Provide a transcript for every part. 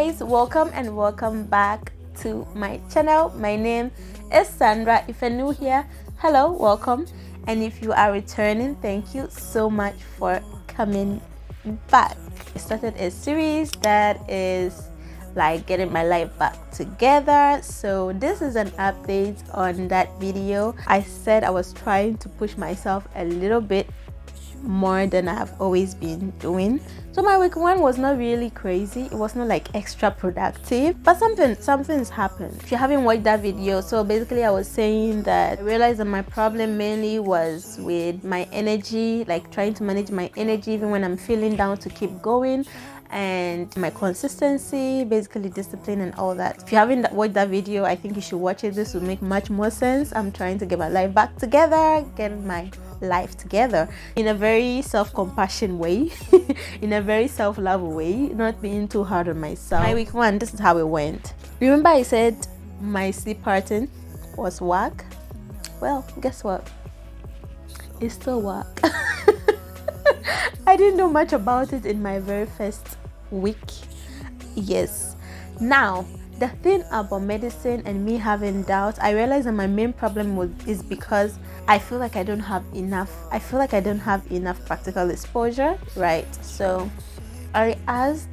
guys, welcome and welcome back to my channel. My name is Sandra. If you're new here, hello, welcome, and if you are returning, thank you so much for coming back. I started a series that is like getting my life back together, so this is an update on that video. I said I was trying to push myself a little bit more than I've always been doing. So my week one was not really crazy. It was not like extra productive, but something's happened. If you haven't watched that video, so basically I was saying that I realized that my problem mainly was with my energy, like trying to manage my energy even when I'm feeling down to keep going, and my consistency, basically discipline and all that. If you haven't watched that video, I think you should watch it. This will make much more sense. I'm trying to get my life back together, get my life together in a very self-compassion way, in a very self-love way, not being too hard on myself. My week one, this is how it went. Remember I said my sleep pattern was whack? Well, guess what? It's still whack. I didn't know much about it in my very first week. Yes. Now, the thing about medicine and me having doubts, I realized that my main problem is because I feel like I don't have enough. I feel like I don't have enough practical exposure, right? So I asked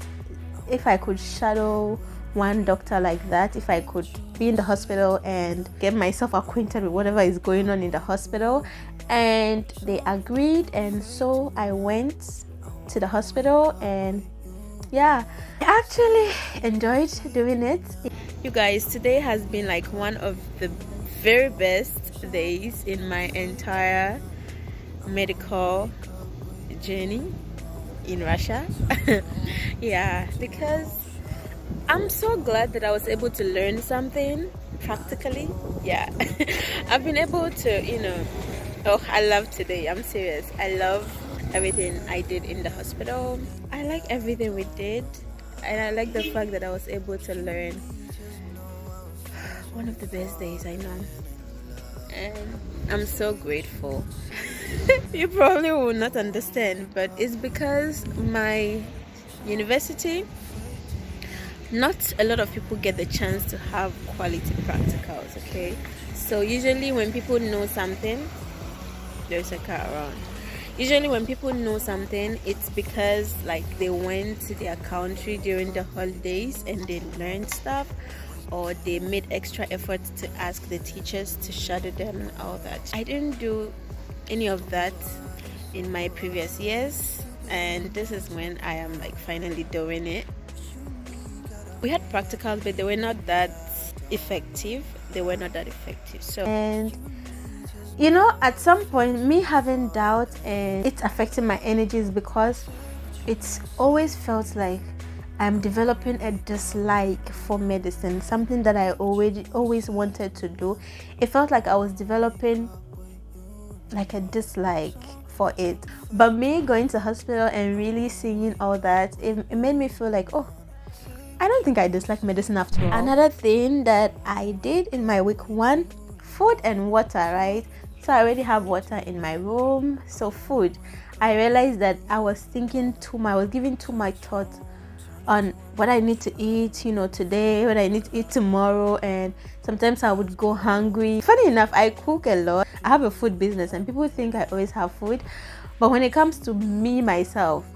if I could shadow one doctor like that, if I could be in the hospital and get myself acquainted with whatever is going on in the hospital, and they agreed, and so I went to the hospital, and yeah, I actually enjoyed doing it. You guys, today has been like one of the very best days in my entire medical journey in Russia. Yeah, because I'm so glad that I was able to learn something practically. Yeah. I've been able to, oh, I love today. I'm serious. I love everything I did in the hospital. I like everything we did, and I like the fact that I was able to learn. One of the best days, I know, and I'm so grateful. You probably will not understand, but it's because my university, not a lot of people get the chance to have quality practicals. Okay, so usually when people know something, there's a car around. Usually when people know something, it's because like they went to their country during the holidays and they learned stuff, or they made extra efforts to ask the teachers to shadow them and all that. I didn't do any of that in my previous years, and this is when I am like finally doing it. We had practicals, but they were not that effective. So, and at some point, me having doubt and it's affecting my energies, because it's always felt like I'm developing a dislike for medicine, something that I always wanted to do. It felt like I was developing like a dislike for it. But me going to hospital and really seeing all that, it made me feel like, oh, I don't think I dislike medicine after all. Another thing that I did in my week one, food and water, right? So I already have water in my room. So food, I realized that I was thinking too much, I was giving too much thought on what I need to eat, today, what I need to eat tomorrow, and sometimes I would go hungry. Funny enough, I cook a lot. I have a food business, and people think I always have food, but when it comes to me myself,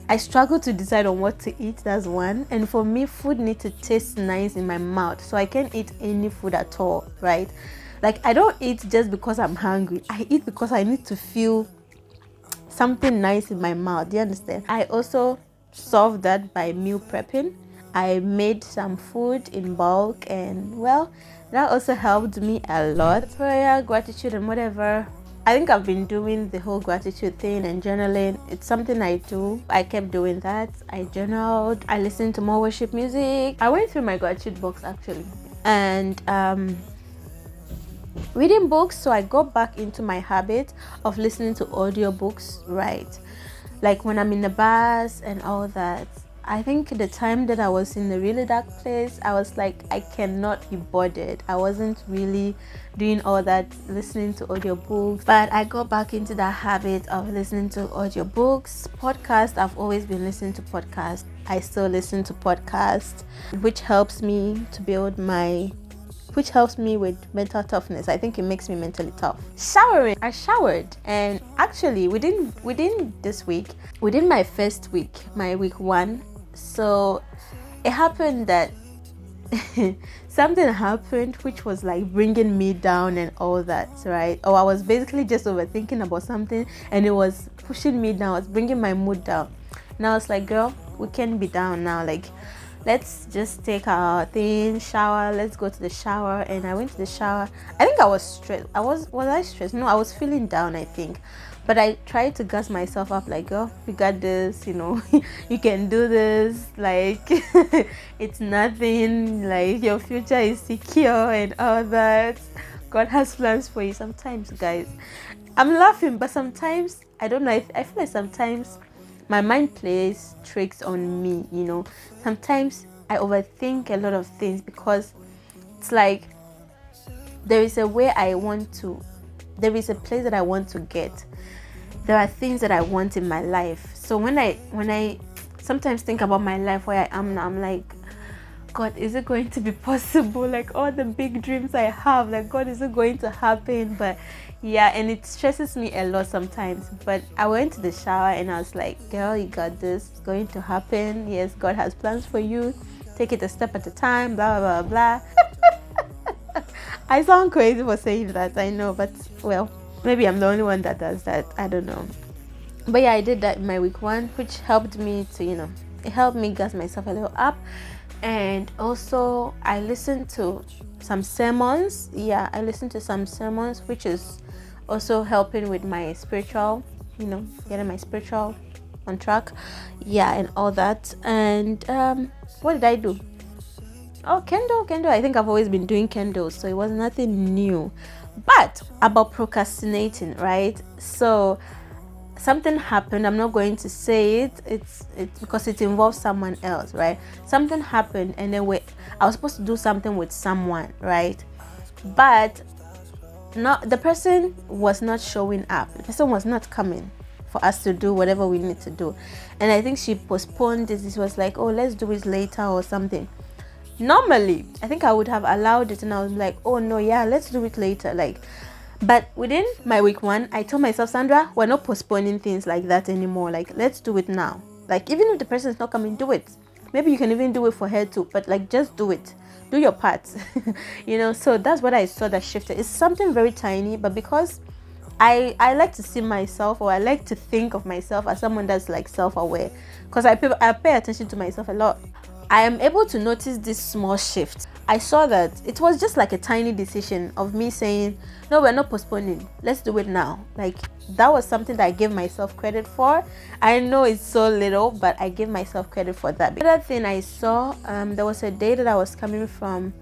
I struggle to decide on what to eat. That's one. And for me, food needs to taste nice in my mouth, so I can't eat any food at all, right? Like, I don't eat just because I'm hungry. I eat because I need to feel something nice in my mouth. Do you understand? I also solved that by meal prepping. I made some food in bulk, and well, that also helped me a lot. Prayer, gratitude, and whatever. I think I've been doing the whole gratitude thing and journaling. It's something I do. I kept doing that. I journaled. I listened to more worship music. I went through my gratitude box actually, and reading books. So I got back into my habit of listening to audiobooks, right? Like when I'm in the bus and all that. I think the time that I was in a really dark place, I was like, I cannot be bothered. I wasn't really doing all that, listening to audiobooks, but I got back into that habit of listening to audiobooks. Podcasts, I've always been listening to podcasts. I still listen to podcasts, which helps me with mental toughness. I think it makes me mentally tough. Showering. I showered, and actually within this week, within my first week, my week 1, so it happened that something happened which was like bringing me down and all that, right? Or I was basically just overthinking about something, and it was pushing me down. It was bringing my mood down. And I was like, girl, we can't be down now. Like, let's just take our thing, shower. Let's go to the shower. And I went to the shower. I think I was stressed. Was I stressed? No, I was feeling down, I think. But I tried to gas myself up, like, girl, you got this, you know, you can do this, like, it's nothing, like, your future is secure and all that. God has plans for you. Sometimes, guys, I'm laughing, but sometimes, I don't know, I feel like sometimes my mind plays tricks on me, you know. Sometimes I overthink a lot of things because it's like there is a way I want to, there is a place that I want to get. There are things that I want in my life. So when I sometimes think about my life where I am now, I'm like, God, is it going to be possible? Like all the big dreams I have, like, God, is it going to happen? But yeah, and it stresses me a lot sometimes. But I went to the shower and I was like, girl, you got this. It's going to happen. Yes, God has plans for you. Take it a step at a time, blah, blah, blah, blah. I sound crazy for saying that, I know, but well, maybe I'm the only one that does that. I don't know. But yeah, I did that in my week 1, which helped me to, you know, it helped me gas myself a little up. And also I listened to some sermons. Yeah, I listened to some sermons, which is also helping with my spiritual, you know, getting my spiritual on track. Yeah, and all that. And what did I do? Oh, candle. I think I've always been doing candles, so it was nothing new. But about procrastinating, right? So something happened. I'm not going to say it. It's because it involves someone else, right? Something happened, and then I was supposed to do something with someone, right? But the person was not showing up. The person was not coming for us to do whatever we need to do. And I think she postponed it. It was like, oh, let's do it later or something. Normally, I think I would have allowed it, and I was like, oh no, yeah, let's do it later. Like, but within my week 1, I told myself, Sandra, we're not postponing things like that anymore. Like, let's do it now. Like, even if the person is not coming, do it. Maybe you can even do it for her too, but like, just do it. Do your part. You know, so that's what I saw that shifted. It's something very tiny, but because I like to see myself, or I like to think of myself as someone that's like self-aware, because I pay attention to myself a lot. I am able to notice this small shift. I saw that it was just like a tiny decision of me saying, no, we're not postponing. Let's do it now. Like, that was something that I gave myself credit for. I know it's so little, but I give myself credit for that. The other thing I saw, there was a day that I was coming from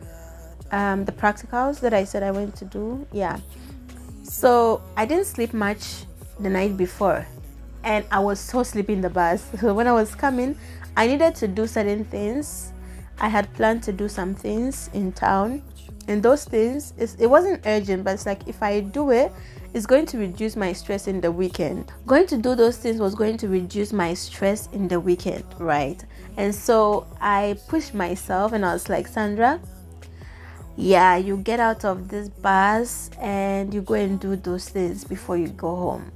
the practicals that I said I went to do. Yeah. So I didn't sleep much the night before, and I was so sleepy in the bus. So when I was coming, I needed to do certain things. I had planned to do some things in town, and those things, it wasn't urgent, but it's like, if I do it, it's going to reduce my stress in the weekend. Going to do those things was going to reduce my stress in the weekend, right? And so I pushed myself, and I was like, Sandra, yeah, you get out of this bus and you go and do those things before you go home.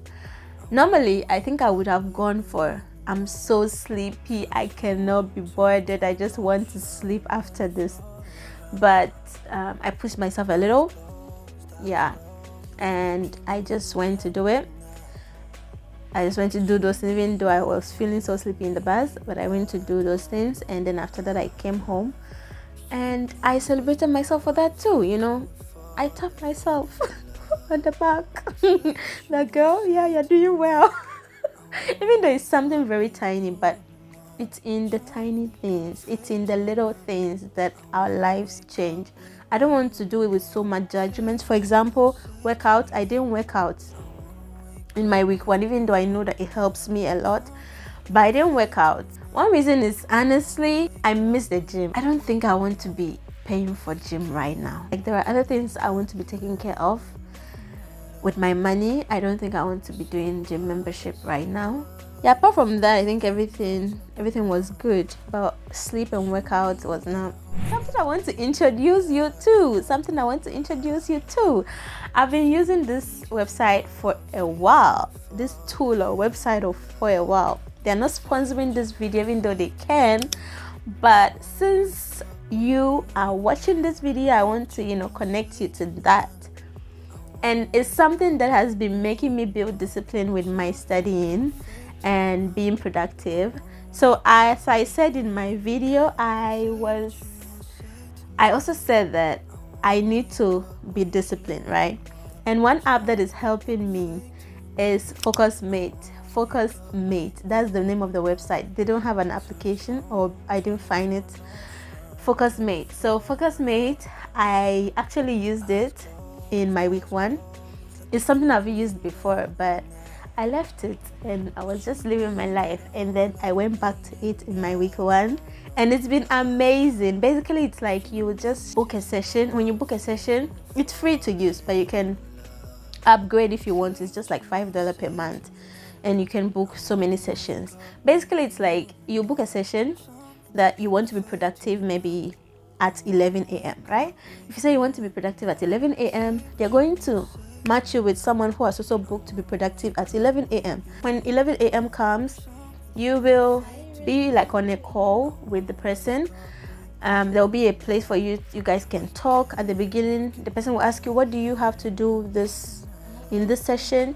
Normally, I think I would have gone for, I'm so sleepy, I cannot be bothered, I just want to sleep after this. But I pushed myself a little, yeah, and I just went to do it. I just went to do those things, even though I was feeling so sleepy in the bus, but I went to do those things. And then after that, I came home and I celebrated myself for that too, you know. I tapped myself on the back. Like, girl, yeah, you're doing well. Even though it's something very tiny, but it's in the tiny things, it's in the little things that our lives change. I don't want to do it with so much judgment. For example, I didn't work out in my week 1, even though I know that it helps me a lot. but I didn't work out. One reason is, honestly, I miss the gym. I don't think I want to be paying for gym right now. Like, there are other things I want to be taking care of with my money. I don't think I want to be doing gym membership right now. Yeah, apart from that, I think everything was good, but sleep and workout was not. Something I want to introduce you to. I've been using this website for a while, this tool or website for a while. They're not sponsoring this video, even though they can, but since you are watching this video, I want to connect you to that. And it's something that has been making me build discipline with my studying and being productive. So as I said in my video, I also said that I need to be disciplined, right? And one app that is helping me is Focusmate. That's the name of the website. They don't have an application, or I didn't find it. Focusmate. So Focusmate, I actually used it in my week 1. It's something I've used before, but I left it and I was just living my life, and then I went back to it in my week 1, and it's been amazing. Basically, it's like you would just book a session. When you book a session, it's free to use, but you can upgrade if you want. It's just like $5 per month, and you can book so many sessions. Basically, it's like you book a session that you want to be productive maybe at 11 a.m. right? If you say you want to be productive at 11 a.m., they're going to match you with someone who has also booked to be productive at 11 a.m. When 11 a.m. comes, you will be like on a call with the person. There'll be a place for you guys can talk. At the beginning, the person will ask you, what do you have to do in this session?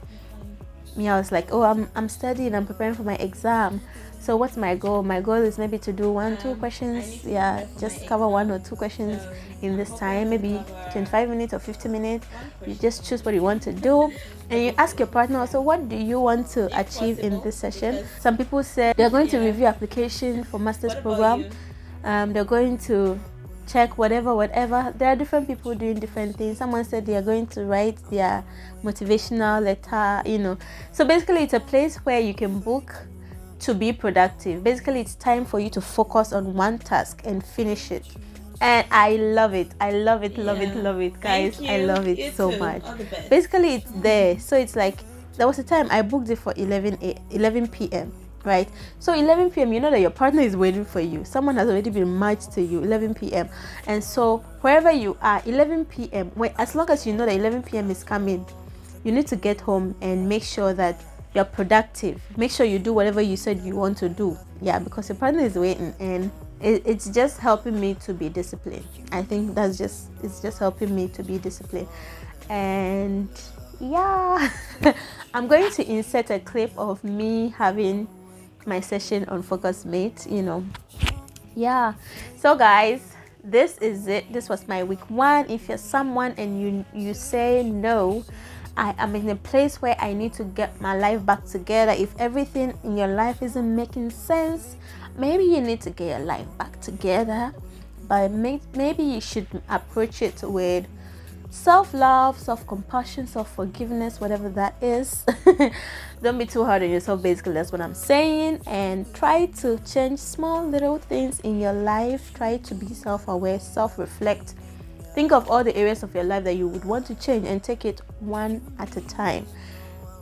Me, I was like, oh, I'm studying, I'm preparing for my exam. So what's my goal? My goal is maybe to do 1-2 questions. Yeah, just cover 1 or 2 questions in this time, maybe 25 minutes or 50 minutes. You just choose what you want to do, and you ask your partner also, what do you want to achieve in this session? Some people say they're going to review application for master's program. They're going to check whatever. There are different people doing different things. Someone said they are going to write their motivational letter, So basically, it's a place where you can book to be productive. Basically, it's time for you to focus on one task and finish it. And I love it, love it, guys. I love it so much. Basically, it's there. So it's like, there was a time I booked it for 11 p.m. right? So 11 p.m. you know that your partner is waiting for you. Someone has already been matched to you 11 p.m. And so wherever you are, 11 p.m. as long as you know that 11 p.m. is coming, you need to get home and make sure that you're productive. Make sure you do whatever you said you want to do. Yeah, because your partner is waiting, and it's just helping me to be disciplined. I think it's just helping me to be disciplined. And yeah, I'm going to insert a clip of me having my session on Focusmate. Yeah, so guys, this is it. This was my week 1. If you're someone and you say no, I am in a place where I need to get my life back together. If everything in your life isn't making sense, maybe you need to get your life back together. But maybe you should approach it with self-love, self-compassion, self-forgiveness, whatever that is. Don't be too hard on yourself. Basically, that's what I'm saying. And try to change small little things in your life. Try to be self-aware, self-reflect. Think of all the areas of your life that you would want to change and take it one at a time.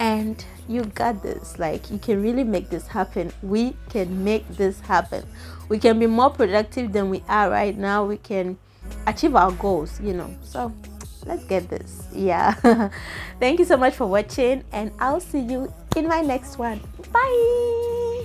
And you got this. Like, you can really make this happen. We can make this happen. We can be more productive than we are right now. We can achieve our goals, So let's get this. Yeah. Thank you so much for watching, and I'll see you in my next one. Bye.